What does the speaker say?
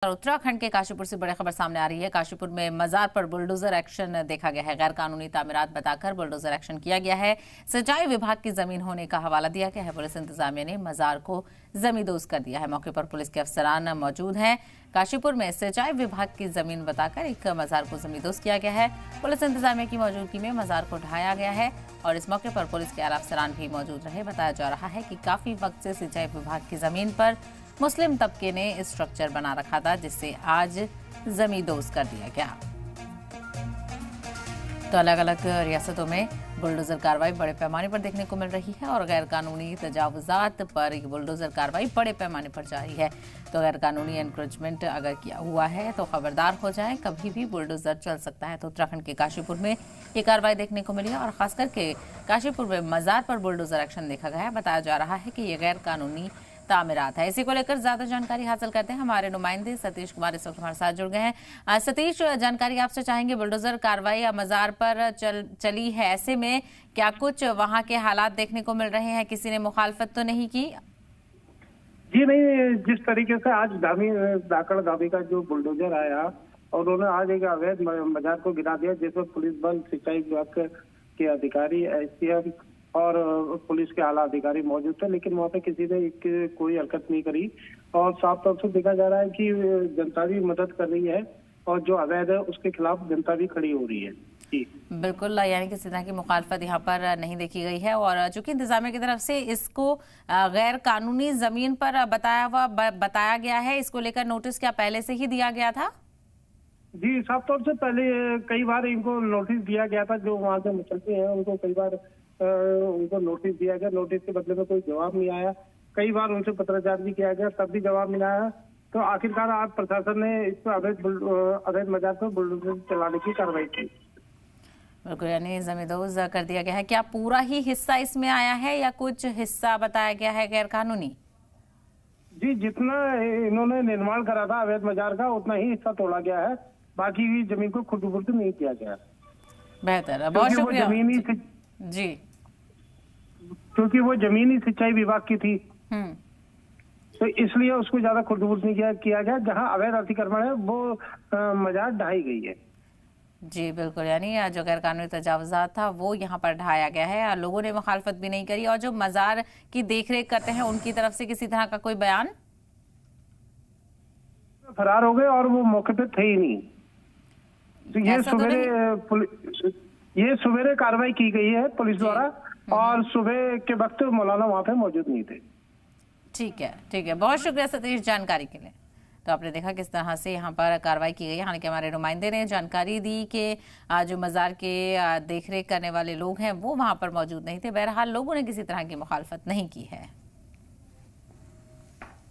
उत्तराखंड के काशीपुर से बड़ी खबर सामने आ रही है। काशीपुर में मजार पर बुलडोजर एक्शन देखा गया है। गैर कानूनी तामीरात बताकर बुलडोजर एक्शन किया गया है। सिंचाई विभाग की जमीन होने का हवाला दिया गया है। पुलिस इंतजामिया ने मजार को जमींदोज कर दिया है। मौके पर पुलिस के अफसरान मौजूद हैं। काशीपुर में सिंचाई विभाग की जमीन बताकर एक मजार को जमींदोज किया गया है। पुलिस इंतजामिया की मौजूदगी में मजार को ढाया गया है और इस मौके पर पुलिस के आला अफसरान भी मौजूद रहे। बताया जा रहा है कि काफी वक्त से सिंचाई विभाग की जमीन पर मुस्लिम तबके ने स्ट्रक्चर बना रखा था, जिससे आज जमींदोज कर दिया गया। तो अलग अलग रियासतों में बुलडोजर कार्रवाई बड़े पैमाने पर देखने को मिल रही है और गैर कानूनी तजावुजात पर ये बुलडोजर कार्रवाई बड़े पैमाने पर जारी है। तो गैर कानूनी एनक्रोचमेंट अगर किया हुआ है तो खबरदार हो जाए, कभी भी बुलडोजर चल सकता है। तो उत्तराखंड के काशीपुर में ये कार्रवाई देखने को मिली है और खास करके काशीपुर में मजार पर बुलडोजर एक्शन देखा गया है। बताया जा रहा है कि ये गैर कानूनी तामीरात है। इसी को लेकर ज्यादा जानकारी हासिल करते हैं। हमारे नुमाइंदे सतीश कुमार इस वक्त हमारे साथ जुड़ गए हैं। सतीश, जानकारी आपसे चाहेंगे। बुलडोजर कार्रवाई मजार पर चली है, ऐसे में क्या कुछ वहां के हालात देखने को मिल रहे हैं? किसी ने मुखालफत तो नहीं की? जी नहीं, जिस तरीके से आज दाकड़ धामी का जो बुलडोजर आया और उन्होंने आज एक अवैध मजार को गिरा दिया, जिसमें पुलिस बल, सिंचाई विभाग के अधिकारी, एसडीएम और पुलिस के आला अधिकारी मौजूद थे, लेकिन वहाँ पे किसी ने कोई हरकत नहीं करी और साफ तौर से देखा जा रहा है कि जनता भी मदद कर रही है और जो अवैध है उसके खिलाफ जनता भी खड़ी हो रही है। जी बिल्कुल, यानी किसी तरह की मुखालफत यहाँ पर नहीं देखी गई है और चूंकि इंतजामिया की तरफ से इसको गैर कानूनी जमीन पर बताया गया है, इसको लेकर नोटिस क्या पहले से ही दिया गया था? जी, साफ तौर से पहले कई बार इनको नोटिस दिया गया था। जो वहाँ से मुचलते हैं उनको कई बार उनको नोटिस दिया गया। नोटिस के बदले में कोई जवाब नहीं आया। कई बार उनसे पत्राचार भी किया गया, तब भी जवाब नहीं आया। तो आखिरकार आज प्रशासन ने इस पर अवैध मजार पर बुलडोजर चलाने की कार्रवाई की। बिल्कुल, यानी जमींदोज कर दिया गया है। क्या पूरा ही हिस्सा इसमें आया है या कुछ हिस्सा बताया गया है गैर कानूनी? जी, जितना इन्होंने निर्माण करा था अवैध मजार का, उतना ही हिस्सा तोड़ा गया है। बाकी भी जमीन को खुर्द नहीं किया गया। बेहतर, बहुत शुक्रिया जी। क्योंकि वो जमीनी सिंचाई विभाग की थी, तो इसलिए उसको ज्यादा खुर्द नहीं किया गया। जहां अवैध अतिक्रमण है वो मजार ढाई गई है। जी बिल्कुल, यानी जो गैर कानूनी तजावुजात था वो यहाँ पर ढाया गया है और लोगों ने मुखालफत भी नहीं करी। और जो मजार की देखरेख करते हैं उनकी तरफ से किसी तरह का कोई बयान? फरार हो गए और वो मौके पे थे ही नहीं। तो ये सवेरे कार्रवाई की गई है पुलिस द्वारा और सुबह के वक्त मौलाना वहां पे मौजूद नहीं थे। ठीक है, बहुत शुक्रिया सतीश जानकारी के लिए। तो आपने देखा किस तरह से यहाँ पर कार्रवाई की गई। हालांकि हमारे नुमाइंदे ने जानकारी दी कि जो मजार के देखरेख करने वाले लोग हैं वो वहां पर मौजूद नहीं थे। बहरहाल लोगों ने किसी तरह की मुखालफत नहीं की है।